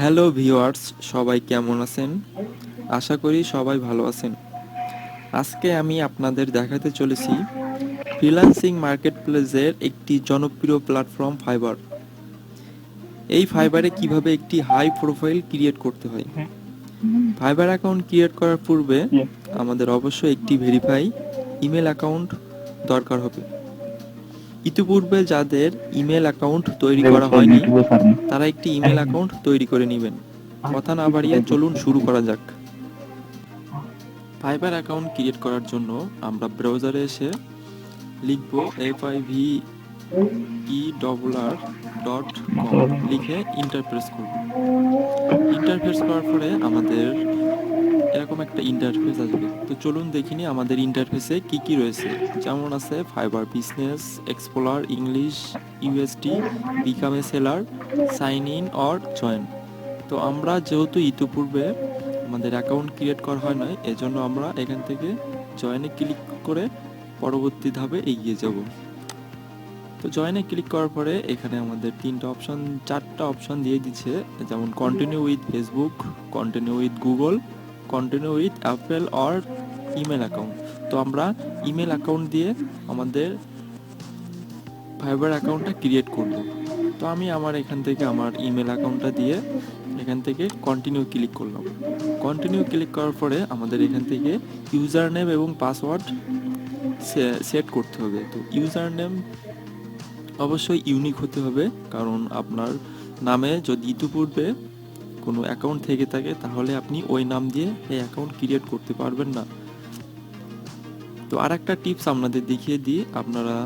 Hello viewers, সবাই কেমন আছেন? আশা করি সবাই ভালো আছেন। আজকে আমি আপনাদের দেখাতে চলেছি ফ্রিল্যান্সিং মার্কেটপ্লেসের একটি জনপ্রিয় প্ল্যাটফর্ম ফাইবার। এই ফাইবারে কিভাবে একটি হাই প্রোফাইল ক্রিয়েট করতে হয়। ফাইবার অ্যাকাউন্ট ক্রিয়েট করার পূর্বে আমাদের অবশ্যই একটি ভেরিফাই ইমেল অ্যাকাউন্ট দরকার হবে। ইতিপূর্বে যাদের ইমেল অ্যাকাউন্ট তৈরি করা হয়নি তারা একটি ইমেল অ্যাকাউন্ট তৈরি করে নেবেন। কথা না বাড়িয়ে চলুন শুরু করা যাক। ফাইবার অ্যাকাউন্ট ক্রিয়েট করার জন্য আমরা ব্রাউজারে এসে লিখব fiverr.com লিখে ইন্টারফেস করব। ইন্টারফেস করার পরে আমাদের এরকম একটা ইন্টারফেস আসবে। তো চলুন দেখিনি আমাদের ইন্টারফেসে কি কি রয়েছে। যেমন আছে Fiverr business, explorer, English, USD, become a seller, sign in or join. তো আমরা যেহেতু ইতিপূর্বে আমাদের অ্যাকাউন্ট ক্রিয়েট করা হয় নাই, এজন্য আমরা এখান থেকে জয়েনে ক্লিক করে পরবর্তী ধাপে এগিয়ে যাব। তো জয়েনে ক্লিক করার পরে এখানে আমাদের চারটা অপশন দিয়ে দিচ্ছে, যেমন continue with Facebook, continue with Google, continue with Apple or email account. তো আমরা ইমেল অ্যাকাউন্ট দিয়ে আমাদের ফাইবার অ্যাকাউন্টটা ক্রিয়েট করব। তো আমি এখান থেকে আমার ইমেল অ্যাকাউন্টটা দিয়ে এখান থেকে কন্টিনিউ ক্লিক করলাম। কন্টিনিউ ক্লিক করার পরে আমাদের এখান থেকে ইউজার নেম এবং পাসওয়ার্ড সেট করতে হবে। তো ইউজার নেম অবশ্যই ইউনিক হতে হবে, কারণ আপনার নামে যদি ইতিপূর্বে কোনো অ্যাকাউন্ট থেকে থাকে তাহলে আপনি ওই নাম দিয়ে এই অ্যাকাউন্ট ক্রিয়েট করতে পারবেন না। তো আর একটা টিপস আপনাদের দেখিয়ে দিই, আপনারা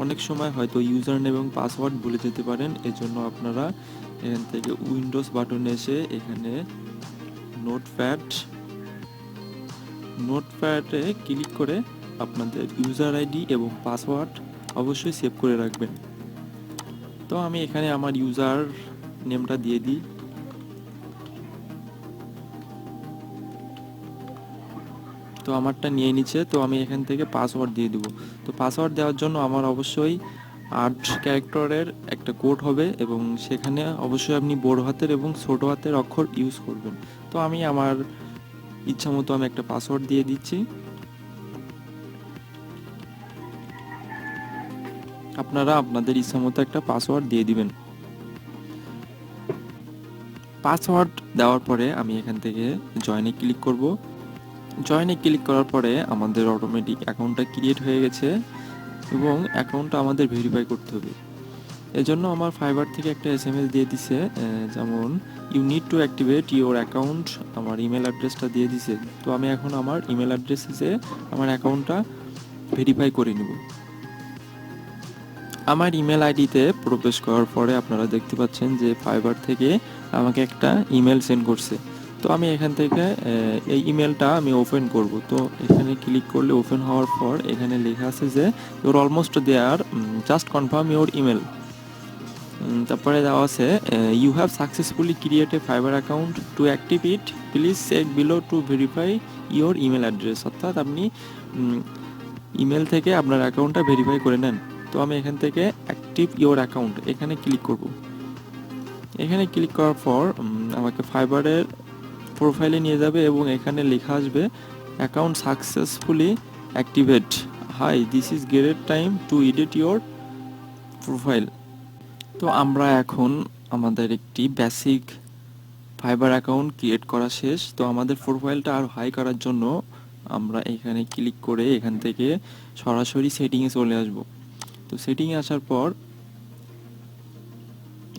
অনেক সময় হয়তো ইউজার নেম এবং পাসওয়ার্ড ভুলে যেতে পারেন। এজন্য আপনারা এখান থেকে উইন্ডোজ বাটনে এসে এখানে নোটপ্যাডে ক্লিক করে আপনাদের ইউজার আইডি এবং পাসওয়ার্ড অবশ্যই সেভ করে রাখবেন। তো আমি এখানে আমার ইউজার নেমটা দিয়ে দিই। তো আমারটা নিয়ে নিচ্ছে, তো আমি এখান থেকে পাসওয়ার্ড দিয়ে দেবো। তো পাসওয়ার্ড দেওয়ার জন্য আমার অবশ্যই 8 ক্যারেক্টারের একটা কোড হবে এবং সেখানে অবশ্যই আপনি বড় হাতের এবং ছোট হাতের অক্ষর ইউজ করবেন। তো আমি আমার ইচ্ছা মতো আমি একটা পাসওয়ার্ড দিয়ে দিচ্ছি। আপনারা আপনাদের ইচ্ছা মতো একটা পাসওয়ার্ড দিয়ে দিবেন। পাসওয়ার্ড দেওয়ার পরে আমি এখান থেকে জয়েনে ক্লিক করব। জয়েনে ক্লিক করার পরে আমাদের অটোমেটিক অ্যাকাউন্টটা ক্রিয়েট হয়ে গেছে এবং অ্যাকাউন্টটা আমাদের ভেরিফাই করতে হবে। এজন্য আমার ফাইবার থেকে একটা এসএমএস দিয়ে দিছে, যেমন you need to activate your account, আমার ইমেল অ্যাড্রেসটা দিয়ে দিছে। তো আমি এখন আমার ইমেল অ্যাড্রেসে আমার অ্যাকাউন্টটা ভেরিফাই করে নেব। আমার ইমেল আইডিতে প্রবেশ করার পরে আপনারা দেখতে পাচ্ছেন যে ফাইবার থেকে আমাকে একটা ইমেল সেন্ড করছে। তো আমি এখান থেকে এই ইমেলটা আমি ওপেন করব। তো এখানে ক্লিক করলে ওপেন হওয়ার পর এখানে লেখা আছে যে you're almost there, just confirm your email. তারপরে দেওয়া আছে you have successfully create a Fiverr account, to active it please check below to verify your email address. অর্থাৎ আপনি ইমেল থেকে আপনার অ্যাকাউন্টটা ভেরিফাই করে নেন। তো আমি এখান থেকে অ্যাক্টিভ ইওর অ্যাকাউন্ট এখানে ক্লিক করব। এখানে ক্লিক করার পর আমাকে ফাইবারের প্রোফাইলে নিয়ে যাবে এবং এখানে লেখা আসবে account successfully activate, hi this is great time to edit your profile. তো আমরা এখন আমাদের একটি বেসিক ফাইবার অ্যাকাউন্ট ক্রিয়েট করা শেষ। তো আমাদের প্রোফাইলটা আরও হাই করার জন্য আমরা এখানে ক্লিক করে এখান থেকে সরাসরি সেটিংয়ে চলে আসব। তো সেটিংয়ে আসার পর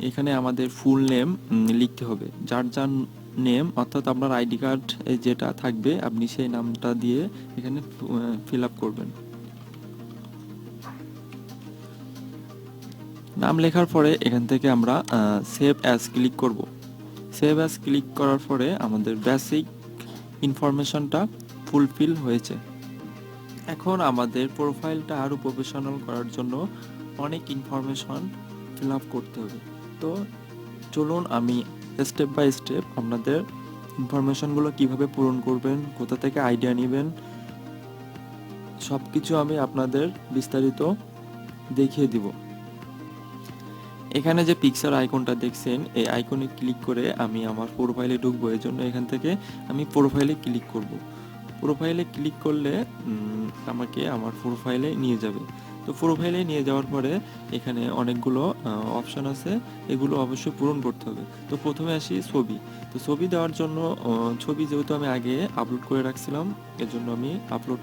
এখানে আমাদের ফুল নেম লিখতে হবে, যার যার নেম অর্থাৎ আপনার আইডি কার্ড যেটা থাকবে আপনি সেই নামটা দিয়ে এখানে ফিল আপ করবেন। নাম লেখার পরে এখান থেকে আমরা সেভ অ্যাজ ক্লিক করব। সেভ অ্যাজ ক্লিক করার পরে আমাদের বেসিক ইনফরমেশনটা ফুলফিল হয়েছে। এখন আমাদের প্রোফাইলটা আরও প্রফেশনাল করার জন্য অনেক ইনফরমেশন ফিল আপ করতে হবে। তো চলুন আমি স্টেপ বাই স্টেপ আপনাদের ইনফরমেশনগুলো কিভাবে পূরণ করবেন, কোথা থেকে আইডিয়া নেবেন, সব কিছু আমি আপনাদের বিস্তারিত দেখিয়ে দিব। এখানে যে পিকচার আইকনটা দেখছেন, এই আইকনে ক্লিক করে আমি আমার প্রোফাইলে ঢুকবো। এর জন্য এখান থেকে আমি প্রোফাইলে ক্লিক করব। প্রোফাইলে ক্লিক করলে আমাকে আমার প্রোফাইলে নিয়ে যাবে। তো প্রোফাইলে নিয়ে যাওয়ার পরে এখানে অনেকগুলো অপশান আছে, এগুলো অবশ্যই পূরণ করতে হবে। তো প্রথমে আসি ছবি। তো ছবি দেওয়ার জন্য ছবি যেহেতু আমি আগে আপলোড করে রাখছিলাম, এর জন্য আমি আপলোড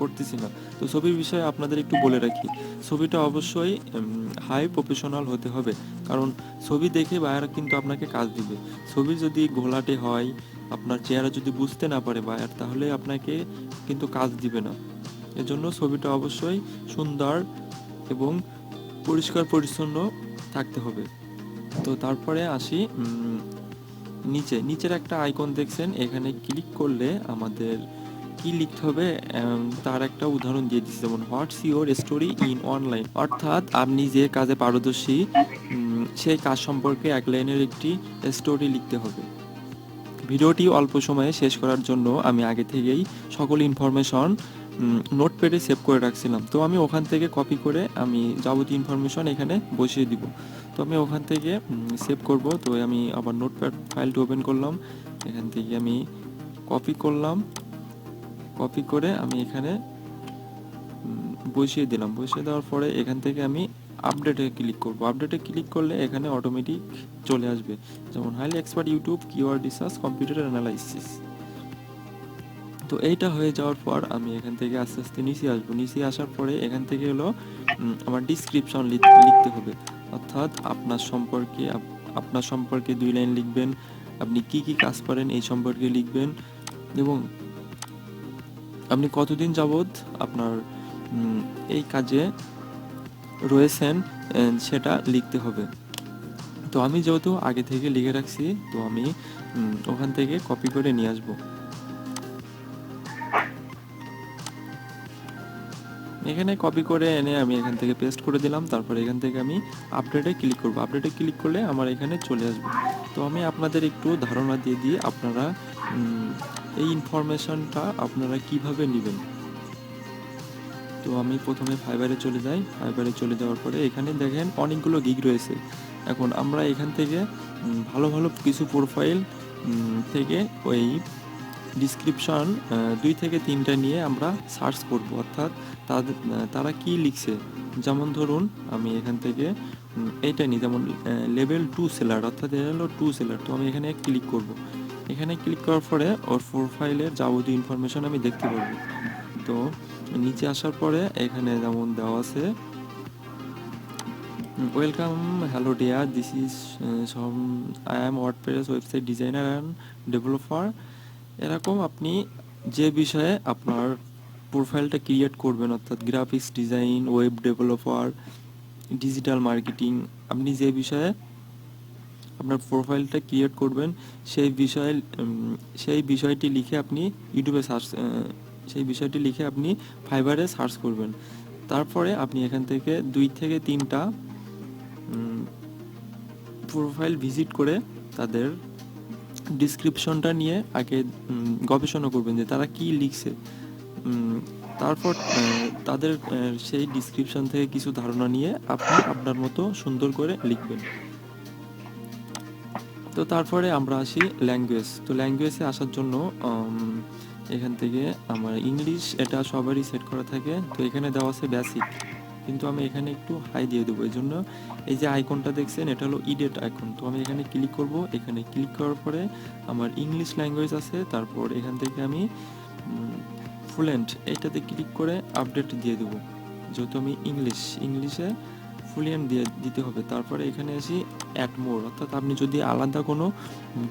করতেছি না। তো ছবির বিষয়ে আপনাদের একটু বলে রাখি, ছবিটা অবশ্যই হাই প্রফেশনাল হতে হবে, কারণ ছবি দেখে বায়ার কিন্তু আপনাকে কাজ দিবে। ছবি যদি ঘোলাটে হয়, আপনার চেহারা যদি বুঝতে না পারে বায়ার, তাহলে আপনাকে কিন্তু কাজ দিবে না। এজন্য ছবিটা অবশ্যই সুন্দর এবং পরিষ্কার পরিচ্ছন্ন থাকতে হবে। তো তারপরে আসি নিচের একটা আইকন দেখছেন, এখানে ক্লিক করলে আমাদের কি লিখতে হবে তার একটা উদাহরণ দিয়ে দিচ্ছি, যেমন what's your story in online, অর্থাৎ আপনি যে কাজে পারদর্শী সেই কাজ সম্পর্কে এক লাইনের একটি স্টোরি লিখতে হবে। ভিডিওটি অল্প সময়ে শেষ করার জন্য আমি আগে থেকেই সকল ইনফরমেশন নোটপ্যাডে সেভ করে রাখছিলাম। তো আমি ওখান থেকে কপি করে আমি যাবতীয় ইনফরমেশন এখানে বসিয়ে দিব। তো আমি ওখান থেকে সেভ করব। তো আমি আবার নোটপ্যাড ফাইলটি ওপেন করলাম, এখান থেকে আমি কপি করলাম, কপি করে আমি এখানে বসিয়ে দিলাম। বসিয়ে দেওয়ার পরে এখান থেকে আমি আপডেটে ক্লিক করব। আপডেটে ক্লিক করলে এখানে অটোমেটিক চলে আসবে, যেমন highly expert YouTube keyword research computer analysis. তো এইটা হয়ে যাওয়ার পর আমি এখান থেকে আস্তে আস্তে নিচে আসবো। নিচে আসার পরে এখান থেকে হলো আমার ডিসক্রিপশন লিখতে হবে, অর্থাৎ আপনার সম্পর্কে 2 লাইন লিখবেন, আপনি কি কি কাজ করেন এই সম্পর্কে লিখবেন, এবং আপনি কতদিন যাবৎ আপনার এই কাজে রয়েছেন সেটা লিখতে হবে। তো আমি যেহেতু আগে থেকে লিখে রাখছি, তো আমি ওখান থেকে কপি করে নিয়ে আসবো। এখানে কপি করে এনে আমি এখান থেকে পেস্ট করে দিলাম। তারপরে এখান থেকে আমি আপডেটে ক্লিক করব। আপডেটে ক্লিক করলে আমার এখানে চলে আসবে। তো আমি আপনাদের একটু ধারণা দিয়ে দিই, আপনারা এই ইনফরমেশনটা আপনারা কিভাবে নেবেন। তো আমি প্রথমে ফাইবারে চলে যাই। ফাইবারে চলে যাওয়ার পরে এখানে দেখেন অনেকগুলো গিগ রয়েছে। এখন আমরা এখান থেকে ভালো ভালো কিছু প্রোফাইল থেকে ওই ডিসক্রিপশন 2 থেকে 3টা নিয়ে আমরা সার্চ করব, অর্থাৎ তারা কি লিখছে। যেমন ধরুন আমি এখান থেকে এইটা নিই, যেমন লেভেল 2 সেলার, অর্থাৎ এটা হলো 2 সেলার। তো আমি এখানে ক্লিক করব। এখানে ক্লিক করার পরে ওর প্রোফাইলের যাবতীয় ইনফরমেশন আমি দেখতে পারবো। তো নিচে আসার পরে এখানে যেমন দেওয়া আছে, welcome, hello dear, this is I am WordPress website designer and developer. এরকম আপনি যে বিষয়ে আপনার প্রোফাইলটা ক্রিয়েট করবেন, অর্থাৎ graphics design, web developer, digital marketing, আপনি যে বিষয়ে আপনার প্রোফাইলটা ক্রিয়েট করবেন সেই বিষয়টি লিখে আপনি ইউটিউবে সেই বিষয়টি লিখে আপনি ফাইবারে সার্চ করবেন। তারপরে আপনি এখান থেকে 2 থেকে 3টা প্রোফাইল ভিজিট করে তাদের ডিসক্রিপশনটা নিয়ে আগে গবেষণা করবেন যে তারা কি লিখছে। তারপর তাদের সেই ডিসক্রিপশন থেকে কিছু ধারণা নিয়ে আপনি আপনার মতো সুন্দর করে লিখবেন। তো তারপরে আমরা আসি ল্যাঙ্গুয়েজ। তো ল্যাঙ্গুয়েজে আসার জন্য এখান থেকে আমার ইংলিশ, এটা সবারই সেট করা থাকে। তো এখানে দেওয়া আছে বেসিক, কিন্তু আমি এখানে একটু হাই দিয়ে দেবো। এই জন্য এই যে আইকনটা দেখছেন, এটা হলো ইডিট আইকন। তো আমি এখানে ক্লিক করব। এখানে ক্লিক করার পরে আমার ইংলিশ ল্যাঙ্গুয়েজ আছে। তারপর এখান থেকে আমি ফ্লুয়েন্ট এইটাতে ক্লিক করে আপডেট দিয়ে দেবো, যেহেতু আমি ইংলিশে ফ্লুয়েন্ট দিতে হবে। তারপরে এখানে আসি অ্যাড মোর, অর্থাৎ আপনি যদি আলাদা কোনো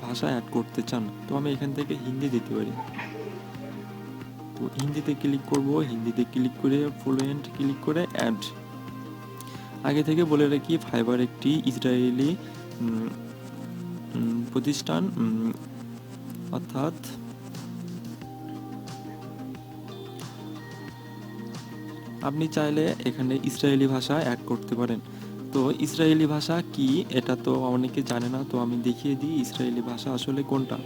ভাষা অ্যাড করতে চান, তো আমি এখান থেকে হিন্দি দিতে পারি। তো হিন্দিতে ক্লিক করব। হিন্দিতে ক্লিক করে ফ্লুয়েন্ট ক্লিক করে অ্যাড। আগে থেকে বলে রাখি, ফাইবার একটি ইসরায়েলি প্রতিষ্ঠান, অর্থাৎ আপনি চাইলে এখানে ইসরায়েলি ভাষা অ্যাড করতে পারেন। তো ইসরায়েলি ভাষা কি এটা তো অনেকে জানে না, তো আমি দেখিয়ে দিই ইসরায়েলি ভাষা আসলে কোনটা।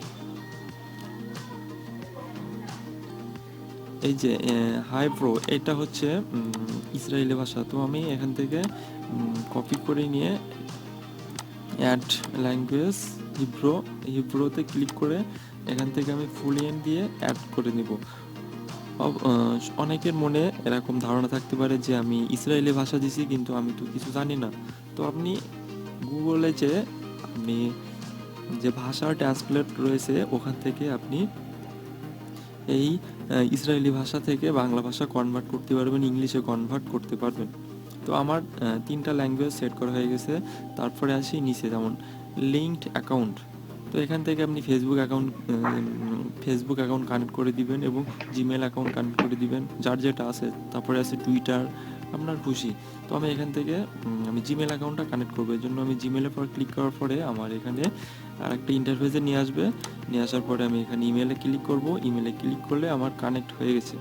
এই যে হাই প্রো, এটা হচ্ছে ইসরায়েলি ভাষা। তো আমি এখান থেকে কপি করে নিয়ে অ্যাড ল্যাঙ্গুয়েজ হিব্রোতে ক্লিক করে এখান থেকে আমি ফুলিয়েন্ট দিয়ে অ্যাড করে নিব। অনেকের মনে এরকম ধারণা থাকতে পারে যে আমি ইসরায়েলি ভাষা দিছি কিন্তু আমি তো কিছু জানি না। তো আপনি গুগলে যে আপনি যে ভাষার ট্রান্সলেট রয়েছে ওখান থেকে আপনি এই ইসরায়েলি ভাষা থেকে বাংলা ভাষা কনভার্ট করতে পারবেন, ইংলিশে কনভার্ট করতে পারবেন। তো আমার 3টা ল্যাঙ্গুয়েজ সেট করা হয়ে গেছে। তারপরে আসি নিচে, যেমন লিঙ্কড অ্যাকাউন্ট। তো এখান থেকে আপনি ফেসবুক অ্যাকাউন্ট কানেক্ট করে দিবেন এবং জিমেল অ্যাকাউন্ট কানেক্ট করে দিবেন, যার যেটা আছে। তারপরে আছে টুইটার, আপনার খুশি। তো আমি এখান থেকে আমি জিমেল অ্যাকাউন্টটা কানেক্ট করবো। এই জন্য আমি জিমেলের পর ক্লিক করার পরে আমার এখানে আরেকটা ইন্টারফেসে নিয়ে আসবে। নিয়ে আসার পরে আমি এখানে ইমেলে ক্লিক করব। ইমেলে ক্লিক করলে আমার কানেক্ট হয়ে গেছে।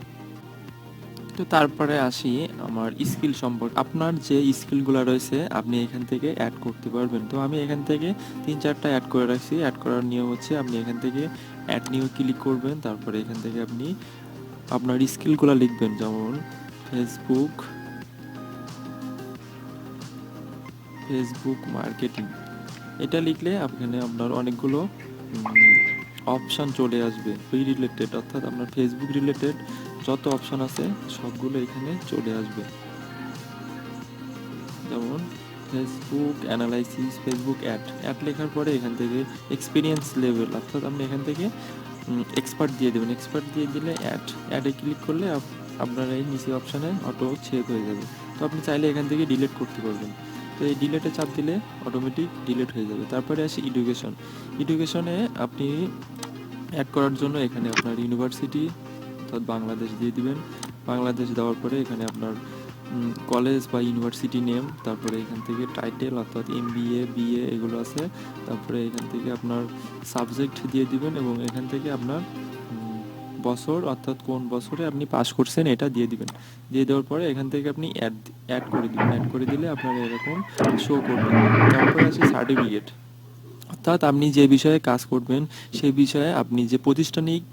তো তারপরে আসি আমার স্কিল সম্পর্কে। আপনার যে স্কিলগুলো রয়েছে আপনি এখান থেকে অ্যাড করতে পারবেন। তো আমি এখান থেকে 3-4টা অ্যাড করে রাখছি। অ্যাড করার নিয়ম হচ্ছে আপনি এখান থেকে অ্যাড নিউ ক্লিক করবেন। তারপরে এখান থেকে আপনি আপনার স্কিলগুলো লিখবেন, যেমন ফেসবুক মার্কেটিং। এটা লিখলে এখানে আপনার অনেকগুলো অপশান চলে আসবে রিলেটেড, অর্থাৎ আপনার ফেসবুক রিলেটেড যত অপশান আছে সবগুলো এখানে চলে আসবে। যেমন ফেসবুক অ্যানালাইসিস, ফেসবুক অ্যাড লেখার পরে এখান থেকে এক্সপিরিয়েন্স লেভেল, অর্থাৎ আপনি এখান থেকে এক্সপার্ট দিয়ে দেবেন। এক্সপার্ট দিয়ে দিলে অ্যাডে ক্লিক করলে আপনার এই নিচে অপশানে অটো চেক হয়ে যাবে। তো আপনি চাইলে এখান থেকে ডিলিট করতে পারবেন। তো এই ডিলেটে চাপ দিলে অটোমেটিক ডিলিট হয়ে যাবে। তারপরে আসি এডুকেশনে আপনি অ্যাড করার জন্য এখানে আপনার ইউনিভার্সিটি অর্থাৎ বাংলাদেশ দিয়ে দিবেন। বাংলাদেশ দেওয়ার পরে এখানে আপনার কলেজ বা ইউনিভার্সিটি নেম, তারপরে এখান থেকে টাইটেল অর্থাৎ MBA BA এগুলো আছে। তারপরে এখান থেকে আপনার সাবজেক্ট দিয়ে দিবেন এবং এখান থেকে আপনার বছর অর্থাৎ কোন বছরে আপনি পাস করছেন এটা দিয়ে দিবেন। দিয়ে দেওয়ার পরে এখান থেকে আপনি অ্যাড করে দিবেন। অ্যাড করে দিলে আপনার এরকম শো করবে। তারপরে আছে সার্টিফিকেট, অর্থাৎ আপনি যে বিষয়ে কাজ করবেন সেই বিষয়ে আপনি যে প্রতিষ্ঠানিক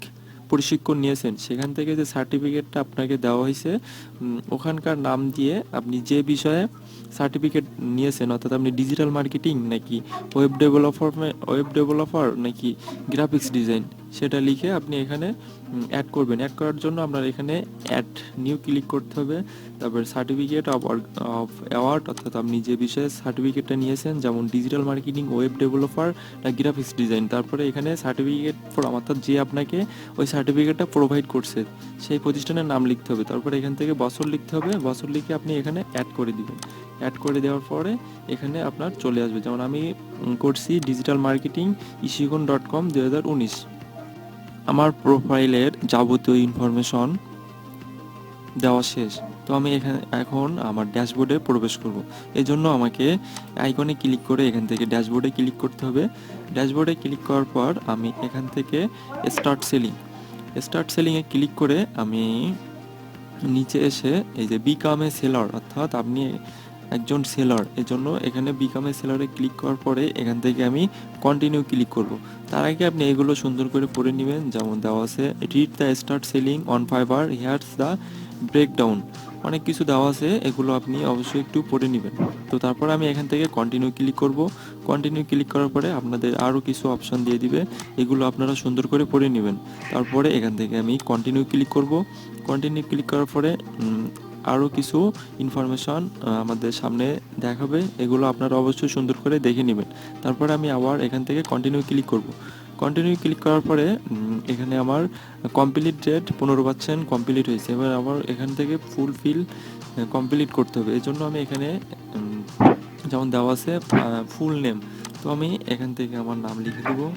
প্রশিক্ষণ নিয়েছেন সেখান থেকে যে সার্টিফিকেটটা আপনাকে দেওয়া হয়েছে ওখানকার নাম দিয়ে আপনি যে বিষয়ে সার্টিফিকেট নিয়েছেন, অর্থাৎ আপনি ডিজিটাল মার্কেটিং নাকি ওয়েব ডেভেলপার নাকি গ্রাফিক্স ডিজাইন, সেটা লিখে আপনি এখানে অ্যাড করবেন। অ্যাড করার জন্য আপনার এখানে অ্যাড নিউ ক্লিক করতে হবে। তারপর সার্টিফিকেট অফ অ্যাওয়ার্ড, অর্থাৎ আপনি যে বিষয়ে সার্টিফিকেটটা নিয়েছেন, যেমন ডিজিটাল মার্কেটিং, ওয়েব ডেভেলপার না গ্রাফিক্স ডিজাইন। তারপরে এখানে সার্টিফিকেট ফর্ম, অর্থাৎ যে আপনাকে ওই সার্টিফিকেটটা প্রোভাইড করছে সেই প্রতিষ্ঠানের নাম লিখতে হবে। তারপরে এখান থেকে বছর লিখতে হবে। বছর লিখে আপনি এখানে অ্যাড করে দিবেন। অ্যাড করে দেওয়ার পরে এখানে আপনার চলে আসবে, যেমন আমি করছি ডিজিটাল মার্কেটিং ishikun.com 2019। আমার প্রোফাইলের যাবতীয় ইনফরমেশন দেওয়া শেষ। তো আমি এখন আমার ড্যাশবোর্ডে প্রবেশ করব। এই জন্য আমাকে আইকনে ক্লিক করে এখান থেকে ড্যাশবোর্ডে ক্লিক করতে হবে। ড্যাশবোর্ডে ক্লিক করার পর আমি এখান থেকে স্টার্ট সেলিংয়ে ক্লিক করে আমি নিচে এসে এই যে বিকাম এ সেলার, অর্থাৎ আপনি একজন সেলার, এই জন্য এখানে বিকাম এ সেলারে ক্লিক করার পরে এখান থেকে আমি কন্টিনিউ ক্লিক করব। তার আগে আপনি এগুলো সুন্দর করে পড়ে নেবেন, যেমন দেওয়া আছে read the start selling on fibre, here's the breakdown, অনেক কিছু দেওয়া আছে, এগুলো আপনি অবশ্যই একটু পড়ে নেবেন। তো তারপর আমি এখান থেকে কন্টিনিউ ক্লিক করব। কন্টিনিউ ক্লিক করার পরে আপনাদের আরও কিছু অপশান দিয়ে দিবে, এগুলো আপনারা সুন্দর করে পড়ে নেবেন। তারপরে এখান থেকে আমি কন্টিনিউ ক্লিক করব। কন্টিনিউ ক্লিক করার পরে আরও কিছু ইনফরমেশন আমাদের সামনে দেখাবে, এগুলো আপনারা অবশ্যই সুন্দর করে দেখে নেবেন। তারপরে আমি আবার এখান থেকে কন্টিনিউ ক্লিক করব। কন্টিনিউ ক্লিক করার পরে এখানে আমার কমপ্লিট ডেট 15% কমপ্লিট হয়েছে। এবার আবার এখান থেকে ফুলফিল কমপ্লিট করতে হবে। এই জন্য আমি এখানে যেমন দেওয়া আছে ফুল নেম, তো আমি এখান থেকে আমার নাম লিখে দেবো।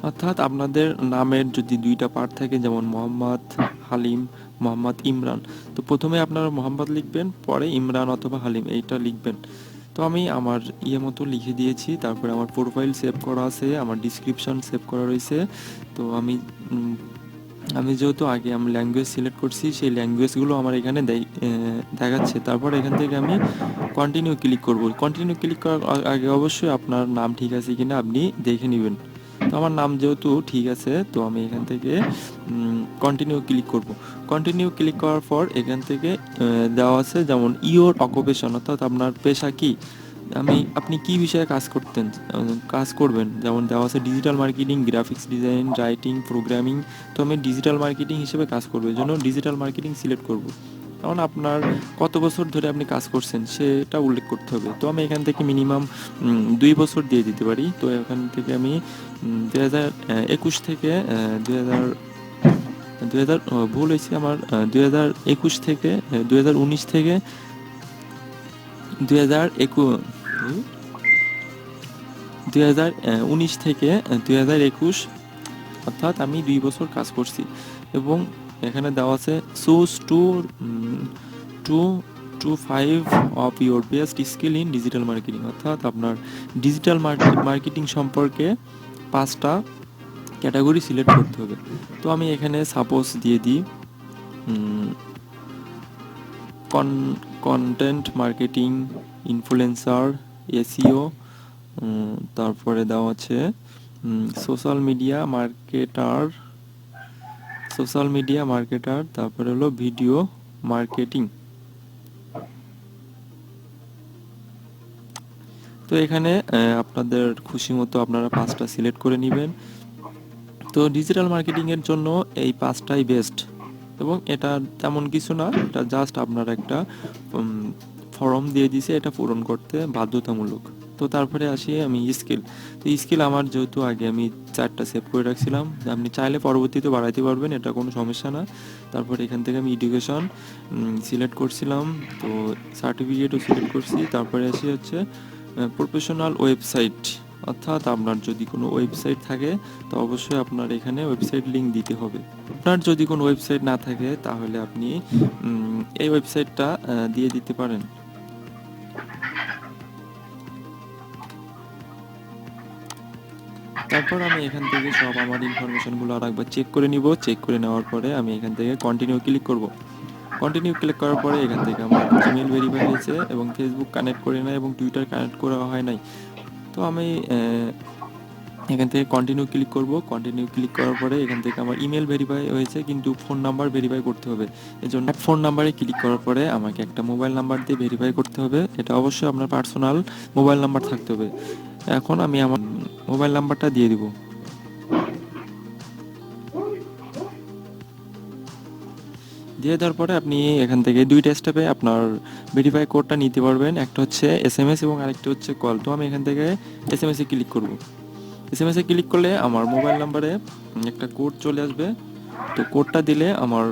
অর্থাৎ আপনাদের নামের যদি 2টা পার্ট থাকে, যেমন মোহাম্মদ হালিম, মোহাম্মদ ইমরান, তো প্রথমে আপনারা মোহাম্মদ লিখবেন, পরে ইমরান অথবা হালিম এইটা লিখবেন। তো আমি আমার মতো লিখে দিয়েছি। তারপরে আমার প্রোফাইল সেভ করা আছে, আমার ডিসক্রিপশন সেভ করা রয়েছে। তো আমি যেহেতু আগে আমি ল্যাঙ্গুয়েজ সিলেক্ট করছি সেই ল্যাঙ্গুয়েজগুলো আমার এখানে দেখাচ্ছে। তারপর এখান থেকে আমি কন্টিনিউ ক্লিক করব। কন্টিনিউ ক্লিক করার আগে অবশ্যই আপনার নাম ঠিক আছে কিনা আপনি দেখে নেবেন। তো আমার নাম যেহেতু ঠিক আছে, তো আমি এখান থেকে কন্টিনিউ ক্লিক করব। কন্টিনিউ ক্লিক করার পর এখান থেকে দেওয়া আছে যেমন ইওর অকুপেশন, অর্থাৎ আপনার পেশা কি, আপনি কি বিষয়ে কাজ করবেন, যেমন দেওয়া আছে digital marketing, graphics design, writing, programming. তো আমি ডিজিটাল মার্কেটিং হিসেবে কাজ করবো, এই জন্য ডিজিটাল মার্কেটিং সিলেক্ট করব। কারণ আপনার কত বছর ধরে আপনি কাজ করছেন সেটা উল্লেখ করতে হবে। তো আমি এখান থেকে মিনিমাম 2 বছর দিয়ে দিতে পারি। তো এখান থেকে আমি 2021 থেকে 2000 2000 ভুল হয়েছে আমার, 2021 থেকে 2019 থেকে 2019 থেকে 2021, অর্থাৎ আমি 2 বছর কাজ করছি। এবং এখানে দেওয়া আছে choose two to 5 of your best skill in digital marketing, অর্থাৎ আপনার ডিজিটাল মার্কেটিং সম্পর্কে 5টা ক্যাটাগরি সিলেক্ট করতে হবে। তো আমি এখানে সাপোজ দিয়ে দিই কন্টেন্ট মার্কেটিং, ইনফ্লুয়েন্সার, এসইও, তারপরে দেওয়া আছে সোশ্যাল মিডিয়া মার্কেটার, তারপরে হলো ভিডিও মার্কেটিং। তো এখানে আপনাদের খুশি মতো আপনারা 5টা সিলেক্ট করে নেবেন। তো ডিজিটাল মার্কেটিংয়ের জন্য এই 5টাই বেস্ট, এবং এটা তেমন কিছু না, এটা জাস্ট আপনার একটা ফর্ম দিয়ে দিছে, এটা পূরণ করতে বাধ্যতামূলক। তো তারপরে আসি আমি স্কিল। তো স্কিল আমার যেহেতু আগে আমি 4টা সেভ করে রাখছিলাম, আপনি চাইলে পরবর্তীতে বাড়াইতে পারবেন, এটা কোনো সমস্যা না। তারপরে এখান থেকে আমি এডুকেশন সিলেক্ট করছিলাম, তো সার্টিফিকেটও সিলেক্ট করছি। তারপরে আসি হচ্ছে প্রফেশনাল ওয়েবসাইট, অর্থাৎ আপনার যদি কোনো ওয়েবসাইট থাকে তো অবশ্যই আপনার এখানে ওয়েবসাইট লিঙ্ক দিতে হবে। আপনার যদি কোনো ওয়েবসাইট না থাকে তাহলে আপনি এই ওয়েবসাইটটা দিয়ে দিতে পারেন। তারপর আমি এখান থেকে সব আমার ইনফরমেশনগুলো আর একবার চেক করে নিব। চেক করে নেওয়ার পরে আমি এখান থেকে কন্টিনিউ ক্লিক করব। কন্টিনিউ ক্লিক করার পরে এখান থেকে আমার জিমেল ভেরিফাই হয়েছে, এবং ফেসবুক কানেক্ট করে নাই, এবং টুইটার কানেক্ট করা হয় নাই। তো আমি এখান থেকে কন্টিনিউ ক্লিক করব। কন্টিনিউ ক্লিক করার পরে এখান থেকে আমার ইমেল ভেরিফাই হয়েছে, কিন্তু ফোন নাম্বার ভেরিফাই করতে হবে। এজন্য ফোন নাম্বারে ক্লিক করার পরে আমাকে একটা মোবাইল নাম্বার দিয়ে ভেরিফাই করতে হবে। এটা অবশ্যই আপনার পার্সোনাল মোবাইল নাম্বার থাকতে হবে। এখন আমি আমার মোবাইল নাম্বারটা দিয়ে দিব। দিয়ে দেওয়ার পরে আপনি এখান থেকে 2টা স্টেপে আপনার ভেরিফাই কোডটা নিতে পারবেন। একটা হচ্ছে SMS এবং আরেকটা হচ্ছে কল। তো আমি এখান থেকে SMS-এ ক্লিক করব। SMS-এ ক্লিক করলে আমার মোবাইল নাম্বারে একটা কোড চলে আসবে। তো কোডটা দিলে আমার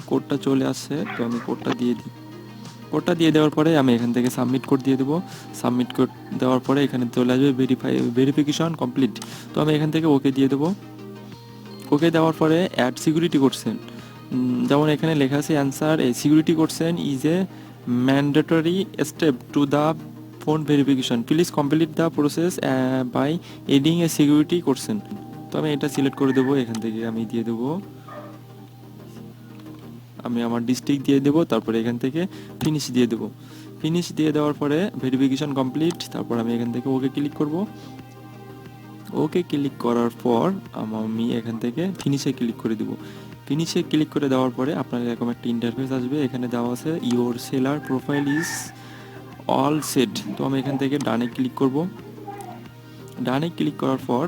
কোডটা চলে আসছে। তো আমি কোডটা দিয়ে দিই। কোডটা দিয়ে দেওয়ার পরে আমি এখান থেকে সাবমিট কোড দিয়ে দেবো। সাবমিট কোড দেওয়ার পরে এখানে চলে আসবে ভেরিফিকেশন কমপ্লিট। তো আমি এখান থেকে ওকে দিয়ে দেবো। ওকে দেওয়ার পরে অ্যাড সিকিউরিটি কোশ্চেন, যেমন এখানে লেখা আছে answer a security question is a mandatory step to the phone verification, please complete the process by adding a security question. তো আমি এটা সিলেক্ট করে দেবো। এখান থেকে আমি দিয়ে দেবো, আমি আমার ডিস্ট্রিক্ট দিয়ে দেবো। তারপরে এখান থেকে ফিনিশ দিয়ে দেবো। ফিনিশ দিয়ে দেওয়ার পরে ভেরিফিকেশন কমপ্লিট। তারপর আমি এখান থেকে ওকে ক্লিক করব। ওকে ক্লিক করার পর আমি এখান থেকে ফিনিশে ক্লিক করে দেবো। ফিনিশে ক্লিক করে দেওয়ার পরে আপনার এরকম একটা ইন্টারফেস আসবে। এখানে দেওয়া আছে your seller profile is all set. তো আমি এখান থেকে ডানে ক্লিক করব। ডানে ক্লিক করার পর